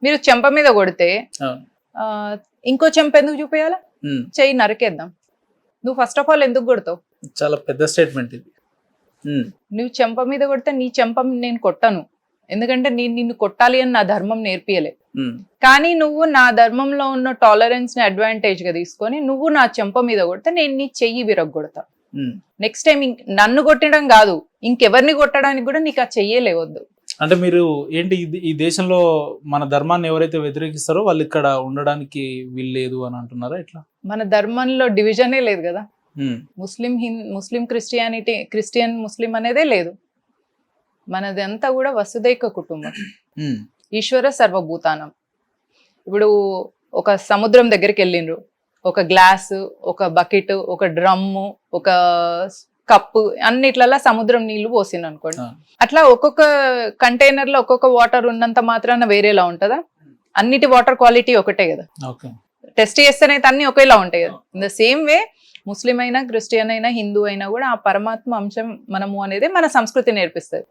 మీరు చెంప మీద కొడితే అవును. ఆ, ఇంకో చెంప ఎందుకు చూపించాలా? చెయ్యి నరికేద్దాం. నువ్వు ఫస్ట్ ఆఫ్ ఆల్ ఎందుకు కొడతావు? చాలా పెద్ద స్టేట్మెంట్ ఇది. నువ్వు చెంప మీద కొడితే నీ చెంప నేను కొట్టను, ఎందుకంటే నేను నిన్ను కొట్టాలి అని నా ధర్మం నేర్పియలే. కానీ నువ్వు నా ధర్మంలో ఉన్న టాలరెన్స్ ని అడ్వాంటేజ్ గా తీసుకొని నువ్వు నా చెంప మీద కొడితే నేను నీ చెయ్యి విరగొడతా. నెక్స్ట్ టైం నన్ను కొట్టడం కాదు, ఇంకెవరిని కొట్టడానికి కూడా నీకు ఆ చెయ్యలేవద్దు. అంటే మీరు ఏంటి ఈ దేశంలో మన ధర్మాన్ని ఎవరైతే వ్యతిరేకిస్తారో వాళ్ళు ఇక్కడ ఉండడానికి వీల్లేదు అని అంటున్నారా? ఎట్లా? మన ధర్మంలో డివిజనే లేదు కదా. ముస్లిం క్రిస్టియన్ ముస్లిం అనేదే లేదు. మనదంతా కూడా వసుదైక కుటుంబం. ఈశ్వర సర్వభూతానం. ఇప్పుడు ఒక సముద్రం దగ్గరికి వెళ్ళిండ్రు, ఒక గ్లాసు, ఒక బకెట్, ఒక డ్రమ్ము, ఒక కప్పు, అన్నిట్లలో సముద్రం నీళ్లు పోసింది అనుకోండి. అట్లా ఒక్కొక్క కంటైనర్ లో ఒక్కొక్క వాటర్ ఉన్నంత మాత్రాన వేరేలా ఉంటుందా? అన్నిటి వాటర్ క్వాలిటీ ఒకటే కదా. టెస్ట్ చేస్తేనైతే అన్ని ఒకేలా ఉంటాయి కదా. ఇన్ ద సేమ్ వే ముస్లిం అయినా, క్రిస్టియన్ అయినా, హిందూ అయినా కూడా ఆ పరమాత్మ అంశం మనము అనేది మన సంస్కృతి నేర్పిస్తుంది.